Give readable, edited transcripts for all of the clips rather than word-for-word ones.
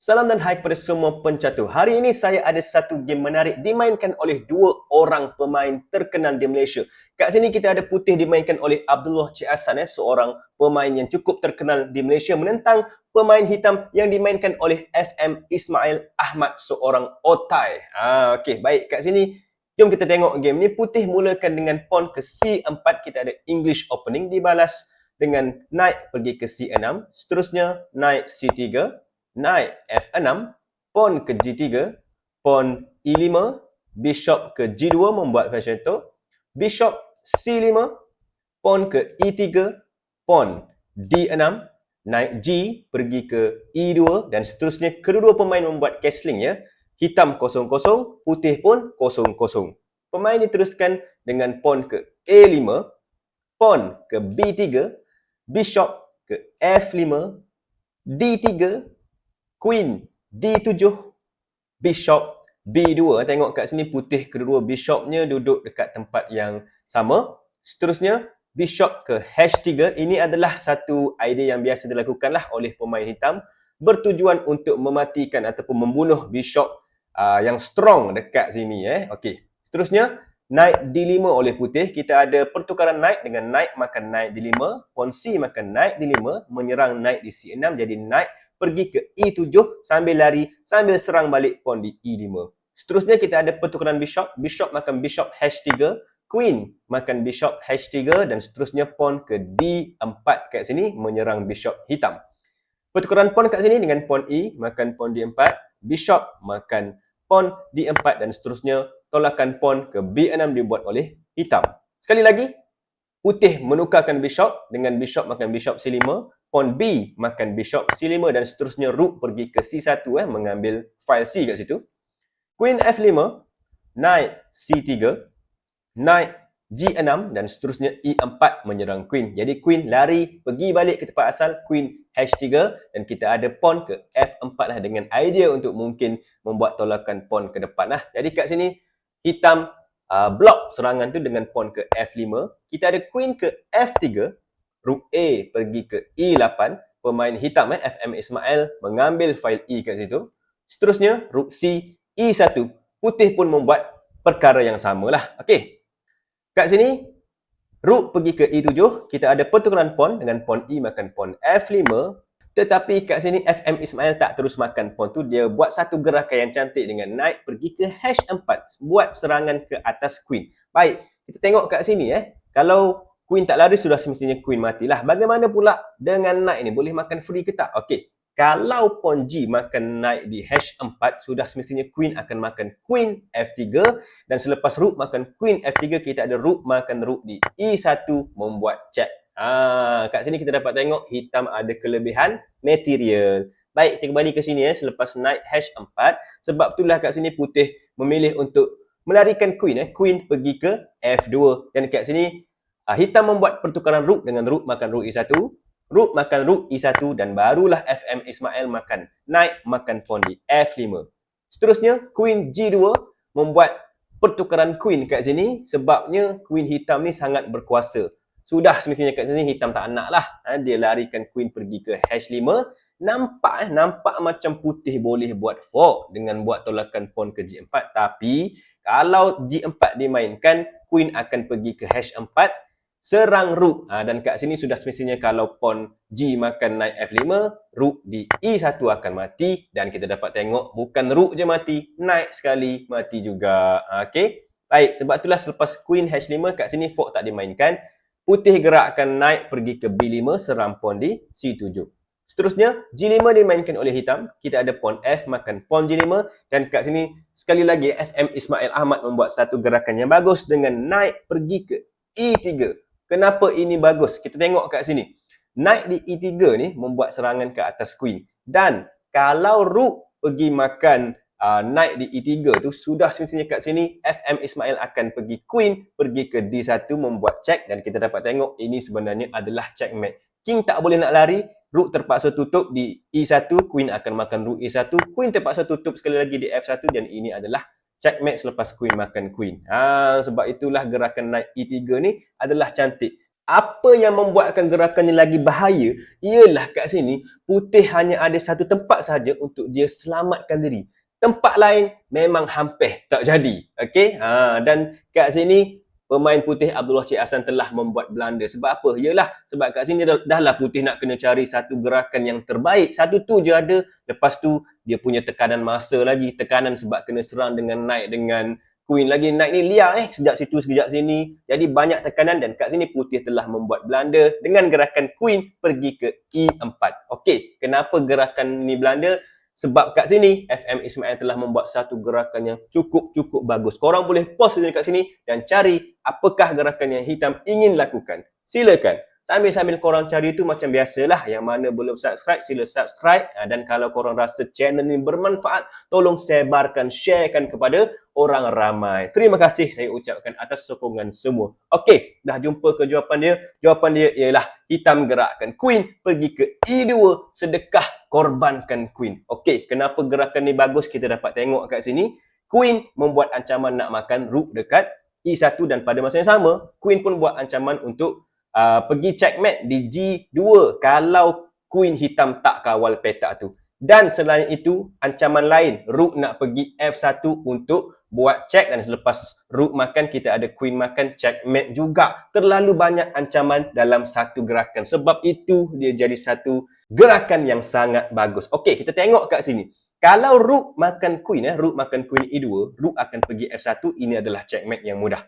Salam dan hai kepada semua pencatur. Hari ini saya ada satu game menarik dimainkan oleh dua orang pemain terkenal di Malaysia. Kat sini kita ada Putih dimainkan oleh Abdullah Cik Hassan, seorang pemain yang cukup terkenal di Malaysia, menentang pemain hitam yang dimainkan oleh FM Ismail Ahmad, seorang otai. Okey, baik, kat sini jom kita tengok game ni. Putih mulakan dengan pawn ke C4, kita ada English opening, dibalas dengan naik pergi ke C6, seterusnya naik C3, naik F6, pawn ke G3, pawn E5, bishop ke G2 membuat veto, bishop C5, pawn ke E3, pawn D6, naik G pergi ke E2 dan seterusnya. Kedua-dua pemain membuat castling ya. Hitam 0-0, putih pun 0-0. Pemain diteruskan dengan pawn ke A5, pawn ke B3, bishop ke F5, D3, Queen D7, bishop B2. Tengok kat sini putih kedua-dua bishopnya duduk dekat tempat yang sama. Seterusnya bishop ke H3. Ini adalah satu idea yang biasa dilakukanlah oleh pemain hitam, bertujuan untuk mematikan ataupun membunuh bishop yang strong dekat sini. Okey. Seterusnya naik D5 oleh putih. Kita ada pertukaran naik dengan naik makan naik D5, pawn C makan naik D5, menyerang naik di C6, jadi naik pergi ke E7 sambil lari, sambil serang balik pawn di E5. Seterusnya kita ada pertukaran bishop. Bishop makan bishop H3, queen makan bishop H3 dan seterusnya pawn ke D4 kat sini menyerang bishop hitam. Pertukaran pawn kat sini dengan pawn E makan pawn D4, bishop makan pawn D4 dan seterusnya tolakan pawn ke B6 dibuat oleh hitam. Sekali lagi, putih menukarkan bishop dengan bishop makan bishop C5, pawn B makan bishop C5 dan seterusnya rook pergi ke C1 mengambil file C kat situ. Queen F5, knight C3, knight G6 dan seterusnya E4 menyerang queen. Jadi queen lari pergi balik ke tempat asal, queen H3 dan kita ada pawn ke F4 dengan idea untuk mungkin membuat tolakan pawn ke depan . Jadi kat sini hitam blok serangan tu dengan pawn ke F5. Kita ada queen ke F3, rook A pergi ke E8, pemain hitam FM Ismail mengambil file E kat situ. Seterusnya rook C E1, putih pun membuat perkara yang samalah. Okey. Kat sini rook pergi ke E7, kita ada pertukaran pawn dengan pawn E makan pawn F5, tetapi kat sini FM Ismail tak terus makan pawn tu, dia buat satu gerakan yang cantik dengan naik pergi ke H4, buat serangan ke atas queen. Baik, kita tengok kat sini kalau queen tak lari sudah semestinya queen matilah. Bagaimana pula dengan knight ni? Boleh makan free ke tak? Okey. Kalau pawn G makan knight di H4, sudah semestinya queen akan makan queen F3 dan selepas rook makan queen F3, kita ada rook makan rook di E1 membuat check. Kat sini kita dapat tengok hitam ada kelebihan material. Baik, kita kembali ke sini selepas knight H4. Sebab itulah kat sini putih memilih untuk melarikan queen. Queen pergi ke F2 dan kat sini hitam membuat pertukaran rook dengan rook makan rook E1, rook makan rook E1 dan barulah FM Ismail makan knight makan pawn di F5. Seterusnya queen G2 membuat pertukaran queen kat sini sebabnya queen hitam ni sangat berkuasa. Sudah semestinya kat sini hitam tak nak lah. Dia larikan queen pergi ke H5. Nampak macam putih boleh buat fork dengan buat tolakan pawn ke G4. Tapi kalau G4 dimainkan, queen akan pergi ke H4, serang rook. Dan kat sini sudah semestinya kalau pawn G makan knight F5, rook di E1 akan mati. Dan kita dapat tengok bukan rook je mati, knight sekali mati juga. Okey. Baik, sebab itulah selepas queen H5 kat sini fork tak dimainkan. Putih gerakkan knight pergi ke B5, serang pawn di C7. Seterusnya, G5 dimainkan oleh hitam. Kita ada pawn F makan pawn G5. Dan kat sini, sekali lagi FM Ismail Ahmad membuat satu gerakan yang bagus dengan knight pergi ke E3. Kenapa ini bagus? Kita tengok kat sini. Knight di E3 ni membuat serangan ke atas queen. Dan kalau rook pergi makan knight di E3 tu, sudah semestinya kat sini FM Ismail akan pergi queen pergi ke D1 membuat check dan kita dapat tengok ini sebenarnya adalah checkmate. King tak boleh nak lari, rook terpaksa tutup di E1, queen akan makan rook E1, queen terpaksa tutup sekali lagi di F1 dan ini adalah checkmate selepas queen makan queen. Sebab itulah gerakan knight E3 ni adalah cantik. Apa yang membuatkan gerakan ni lagi bahaya ialah kat sini putih hanya ada satu tempat sahaja untuk dia selamatkan diri. Tempat lain memang hampir tak jadi. Okey? Dan kat sini pemain putih Abdullah Cik Hassan telah membuat blunder. Sebab apa? Yalah, sebab kat sini dah lah putih nak kena cari satu gerakan yang terbaik. Satu tu je ada. Lepas tu dia punya tekanan masa lagi. Tekanan sebab kena serang dengan naik dengan Queen lagi. Naik ni liar sekejap situ sekejap sini. Jadi banyak tekanan dan kat sini putih telah membuat blunder dengan gerakan Queen pergi ke E4. Okey, kenapa gerakan ni blunder? Sebab kat sini FM Ismail telah membuat satu gerakan yang cukup bagus. Korang boleh pause video kat sini dan cari apakah gerakan yang hitam ingin lakukan. Silakan. Sambil-sambil korang cari tu macam biasalah, yang mana belum subscribe sila subscribe, dan kalau korang rasa channel ni bermanfaat, tolong sebarkan, sharekan kepada orang ramai. Terima kasih saya ucapkan atas sokongan semua. Okey, dah jumpa ke jawapan dia? Jawapan dia ialah hitam gerakkan Queen pergi ke E2, sedekah korbankan Queen. Okey, kenapa gerakan ni bagus kita dapat tengok kat sini. Queen membuat ancaman nak makan rook dekat E1 dan pada masa yang sama Queen pun buat ancaman untuk pergi checkmate di G2 kalau Queen hitam tak kawal petak tu. Dan selain itu, ancaman lain, rook nak pergi F1 untuk buat check, dan selepas rook makan, kita ada Queen makan, checkmate juga. Terlalu banyak ancaman dalam satu gerakan. Sebab itu, dia jadi satu gerakan yang sangat bagus. Okey, kita tengok kat sini. Kalau rook makan Queen, rook makan Queen E2, rook akan pergi F1, ini adalah checkmate yang mudah.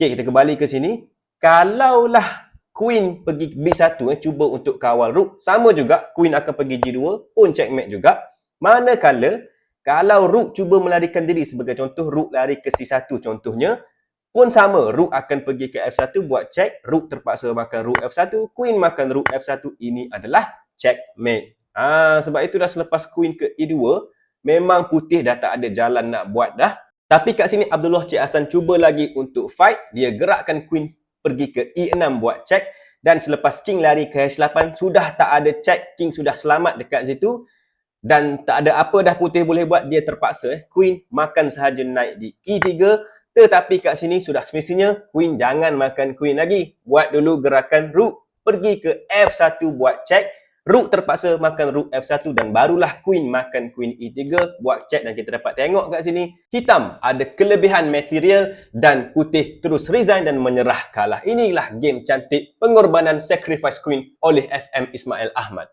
Okey, kita kembali ke sini. Kalaulah Queen pergi B1, cuba untuk kawal rook, sama juga Queen akan pergi G2 pun checkmate juga. Manakala kalau rook cuba melarikan diri, sebagai contoh rook lari ke C1 contohnya, pun sama, rook akan pergi ke F1 buat check, rook terpaksa makan rook F1, Queen makan rook F1, ini adalah checkmate. Sebab itu dah selepas Queen ke E2, memang putih dah tak ada jalan nak buat dah. Tapi kat sini Abdullah Cik Hassan cuba lagi untuk fight, dia gerakkan Queen pergi ke E6 buat check, dan selepas King lari ke H8 sudah tak ada check, King sudah selamat dekat situ dan tak ada apa dah putih boleh buat, dia terpaksa Queen makan sahaja naik di E3. Tetapi kat sini sudah semestinya Queen jangan makan Queen lagi, buat dulu gerakan rook pergi ke F1 buat check, rook terpaksa makan rook F1 dan barulah Queen makan Queen E3 buat check. Dan kita dapat tengok kat sini hitam ada kelebihan material dan putih terus resign dan menyerah kalah. Inilah game cantik pengorbanan sacrifice Queen oleh FM Ismail Ahmad.